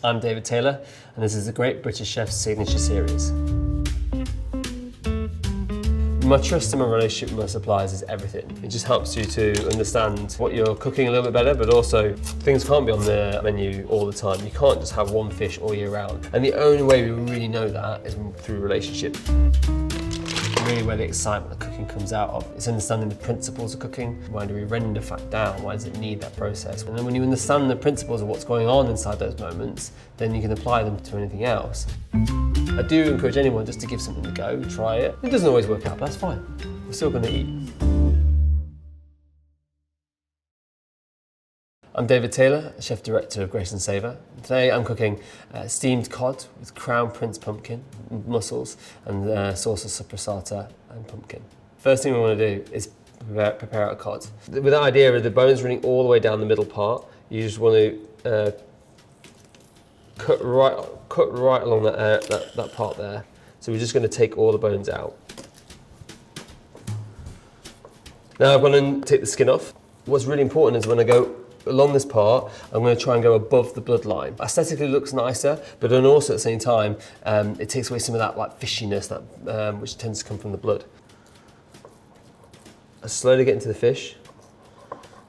I'm David Taylor, and this is the Great British Chef's Signature Series. My trust and my relationship with my suppliers is everything. It just helps you to understand what you're cooking a little bit better, but also things can't be on the menu all the time. You can't just have one fish all year round. And the only way we really know that is through relationship. Really where the excitement of cooking comes out of. It's understanding the principles of cooking. Why do we render fat down? Why does it need that process? And then when you understand the principles of what's going on inside those moments, then you can apply them to anything else. I do encourage anyone just to give something a go, try it. It doesn't always work out, but that's fine. We're still going to eat. I'm David Taylor, Chef Director of Grace & Savour. Today I'm cooking steamed cod with Crown Prince pumpkin, mussels, and a sauce of soppressata and pumpkin. First thing we want to do is prepare our cod. With the idea of the bones running all the way down the middle part, you just want to cut right along that part there. So we're just going to take all the bones out. Now I'm going to take the skin off. What's really important is when I go along this part, I'm going to try and go above the bloodline. Aesthetically it looks nicer, but then also at the same time, it takes away some of that like fishiness that which tends to come from the blood. I slowly get into the fish.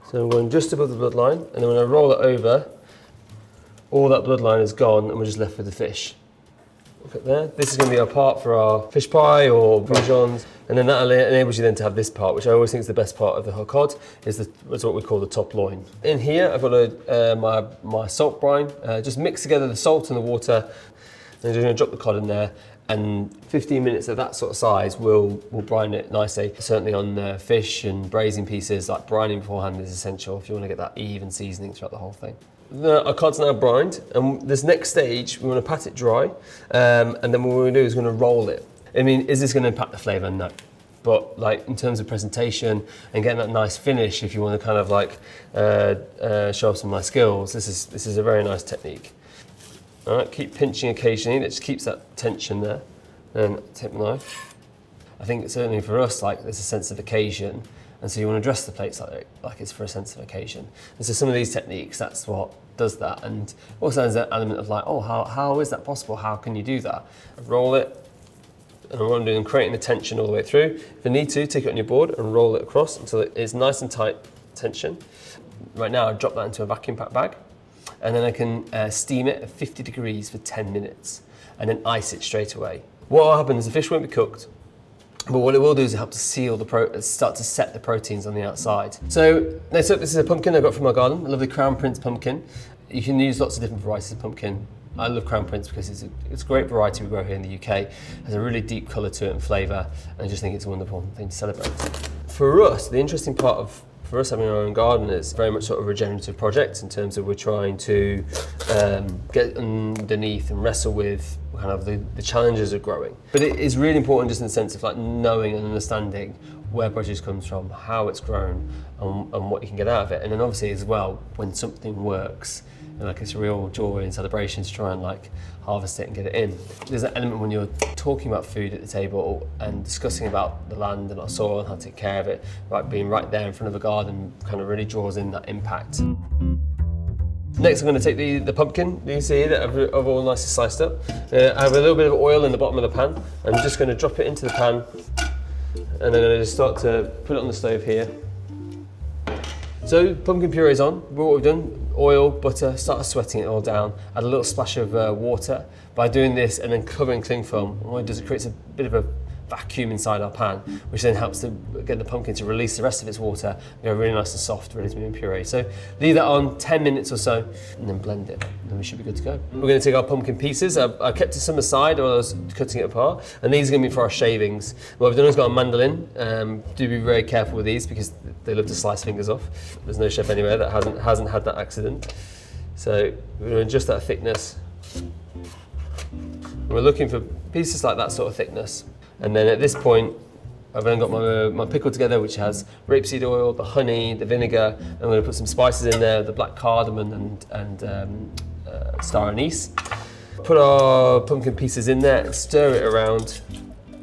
So I'm going just above the bloodline, and then when I roll it over, all that bloodline is gone, and we're just left with the fish. Look at there. This is going to be our part for our fish pie or bouillons, and then that enables you then to have this part, which I always think is the best part of the whole cod, is what we call the top loin. In here, I've got my salt brine. Just mix together the salt and the water, and I'm just going to drop the cod in there. And 15 minutes of that sort of size will brine it nicely. Certainly on fish and braising pieces, like brining beforehand is essential if you want to get that even seasoning throughout the whole thing. Our cod's now brined, and this next stage, we want to pat it dry, and then what we're going to do is we're going to roll it. I mean, is this going to impact the flavour? No. But like in terms of presentation and getting that nice finish, if you want to kind of like show off some of my skills, this is a very nice technique. All right, keep pinching occasionally, that just keeps that tension there. Then take my knife. I think certainly for us, like there's a sense of occasion, and so you want to dress the plates like it's for a sense of occasion. And so some of these techniques, that's what does that. And also there's that element of like, oh, how is that possible? How can you do that? Roll it, and what I'm doing, creating the tension all the way through. If you need to, take it on your board and roll it across until it's nice and tight tension. Right now, I drop that into a vacuum pack bag, and then I can steam it at 50 degrees for 10 minutes, and then ice it straight away. What will happen is the fish won't be cooked, but what it will do is it help to seal start to set the proteins on the outside. So next up, this is a pumpkin I got from my garden, a lovely Crown Prince pumpkin. You can use lots of different varieties of pumpkin. I love Crown Prince because it's a great variety we grow here in the UK. It has a really deep colour to it and flavour, and I just think it's a wonderful thing to celebrate. For us, the interesting part for us having our own garden is very much sort of a regenerative project in terms of we're trying to get underneath and wrestle with kind of the challenges of growing. But it is really important just in the sense of like knowing and understanding where produce comes from, how it's grown, and what you can get out of it. And then obviously as well, when something works, and like it's a real joy and celebration to try and like harvest it and get it in. There's an element when you're talking about food at the table and discussing about the land and our soil and how to take care of it, right, being right there in front of a garden kind of really draws in that impact. Next, I'm going to take the pumpkin you can see that I've all nicely sliced up. I have a little bit of oil in the bottom of the pan. I'm just going to drop it into the pan, and then I'm going to just start to put it on the stove here. So pumpkin puree is on. What we've done, oil, butter, started sweating it all down. Add a little splash of water. By doing this and then covering cling film, what it does, it creates a bit of a vacuum inside our pan, which then helps to get the pumpkin to release the rest of its water and go really nice and soft, ready to be in puree. So leave that on 10 minutes or so and then blend it, and then we should be good to go. We're going to take our pumpkin pieces. I kept some aside while I was cutting it apart, and these are going to be for our shavings. What I've done is got a mandolin. Do be very careful with these because they love to slice fingers off. There's no chef anywhere that hasn't had that accident. So we're going to adjust that thickness. We're looking for pieces like that sort of thickness. And then at this point, I've then got my pickle together, which has rapeseed oil, the honey, the vinegar. I'm going to put some spices in there, the black cardamom and star anise. Put our pumpkin pieces in there and stir it around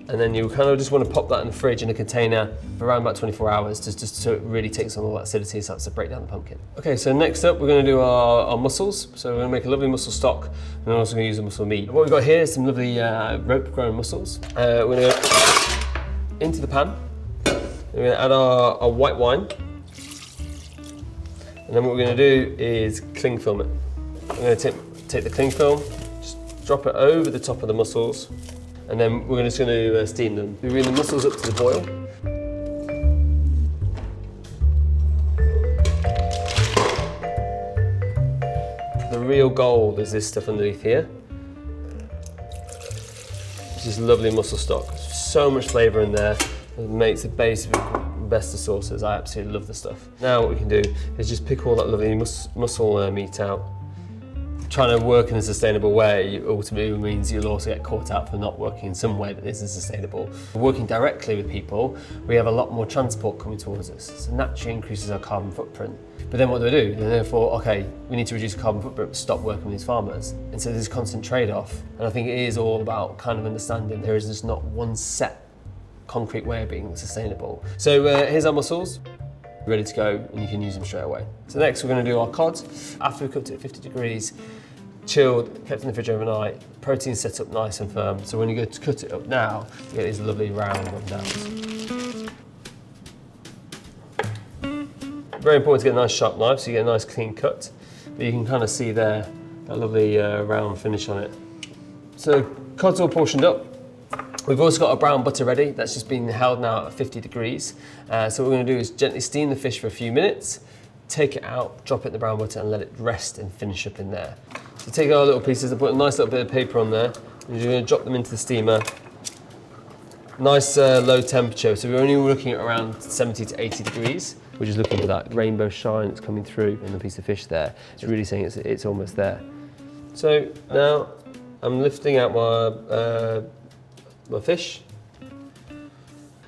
And then you kind of just want to pop that in the fridge in a container for around about 24 hours, just so it really takes on all that acidity and starts to break down the pumpkin. Okay, so next up we're going to do our mussels. So we're going to make a lovely mussel stock, and we're also going to use the mussel meat. What we've got here is some lovely rope-grown mussels. We're going to go into the pan. We're going to add our white wine. And then what we're going to do is cling film it. We're going to take the cling film, just drop it over the top of the mussels, and then we're just going to steam them. We bring the mussels up to the boil. The real gold is this stuff underneath here. This is lovely mussel stock. So much flavour in there. It makes the base of the best of sauces. I absolutely love the stuff. Now what we can do is just pick all that lovely mussel meat out. Trying to work in a sustainable way ultimately means you'll also get caught out for not working in some way that isn't sustainable. Working directly with people, we have a lot more transport coming towards us, so naturally increases our carbon footprint. But then what do we do? And therefore, okay, we need to reduce carbon footprint, stop working with these farmers. And so there's a constant trade-off. And I think it is all about kind of understanding there is just not one set concrete way of being sustainable. So here's our mussels. Ready to go, and you can use them straight away. So next we're going to do our cod. After we've cooked it at 50 degrees, chilled, kept in the fridge overnight, protein's set up nice and firm. So when you go to cut it up now, you get these lovely round rundowns. Very important to get a nice sharp knife so you get a nice clean cut. But you can kind of see there that lovely round finish on it. So cod's all portioned up. We've also got our brown butter ready. That's just been held now at 50 degrees. So what we're going to do is gently steam the fish for a few minutes, take it out, drop it in the brown butter and let it rest and finish up in there. So take our little pieces and put a nice little bit of paper on there. And you're going to drop them into the steamer. Nice low temperature, so we're only looking at around 70 to 80 degrees. We're just looking for that rainbow shine that's coming through in the piece of fish there. It's really saying it's almost there. So now I'm lifting out my fish.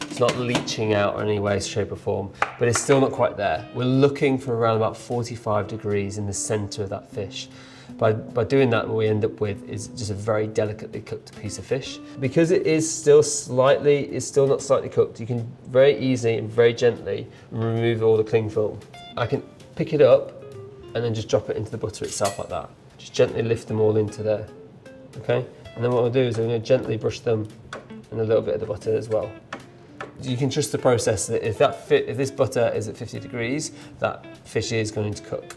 It's not leaching out in any way, shape or form, but it's still not quite there. We're looking for around about 45 degrees in the center of that fish. By doing that, what we end up with is just a very delicately cooked piece of fish. Because it is still not slightly cooked, you can very easily and very gently remove all the cling film. I can pick it up and then just drop it into the butter itself like that. Just gently lift them all into there, okay? And then what I'll do is I'm going to gently brush them in a little bit of the butter as well. You can trust the process that if this butter is at 50 degrees, that fish is going to cook.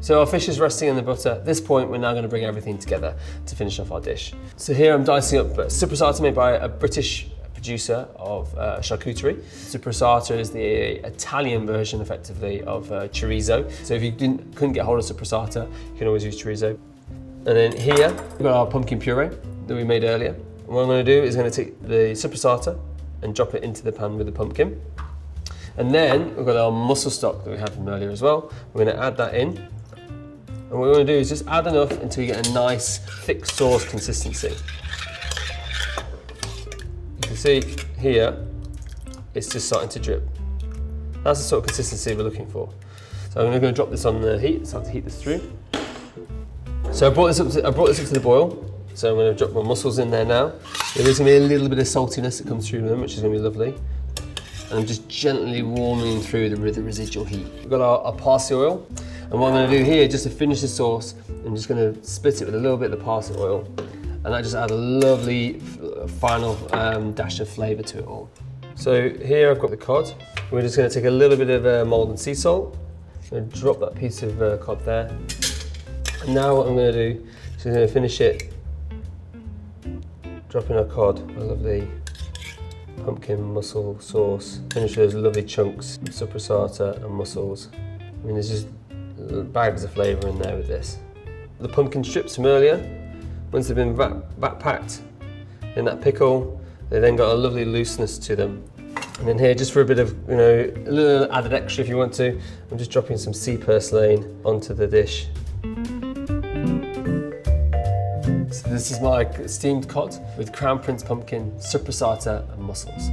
So our fish is resting in the butter. At this point, we're now going to bring everything together to finish off our dish. So here I'm dicing up soppressata made by a British producer of charcuterie. Soppressata is the Italian version, effectively, of chorizo. So if you couldn't get hold of soppressata, you can always use chorizo. And then here, we've got our pumpkin puree that we made earlier. And what I'm going to do is I'm going to take the soppressata and drop it into the pan with the pumpkin. And then we've got our mussel stock that we had from earlier as well. We're going to add that in. And what we're going to do is just add enough until you get a nice thick sauce consistency. You can see here, it's just starting to drip. That's the sort of consistency we're looking for. So I'm going to drop this on the heat, start to heat this through. So I brought this up to the boil. So I'm going to drop my mussels in there now. There is going to be a little bit of saltiness that comes through them, which is going to be lovely. And I'm just gently warming through the residual heat. We've got our parsley oil. And what I'm going to do here, just to finish the sauce, I'm just going to split it with a little bit of the parsley oil. And that just adds a lovely final dash of flavour to it all. So here I've got the cod. We're just going to take a little bit of Maldon sea salt. I'm going to drop that piece of cod there. And now what I'm going to do is I'm going to finish it, dropping our cod, a lovely pumpkin mussel sauce. Finish those lovely chunks of soppressata and mussels. I mean, there's just bags of flavour in there with this. The pumpkin strips from earlier, once they've been backpacked in that pickle, they then got a lovely looseness to them. And then here, just for a bit of, a little added extra if you want to, I'm just dropping some sea purslane onto the dish. So this is my steamed cod with Crown Prince pumpkin, soppressata and mussels.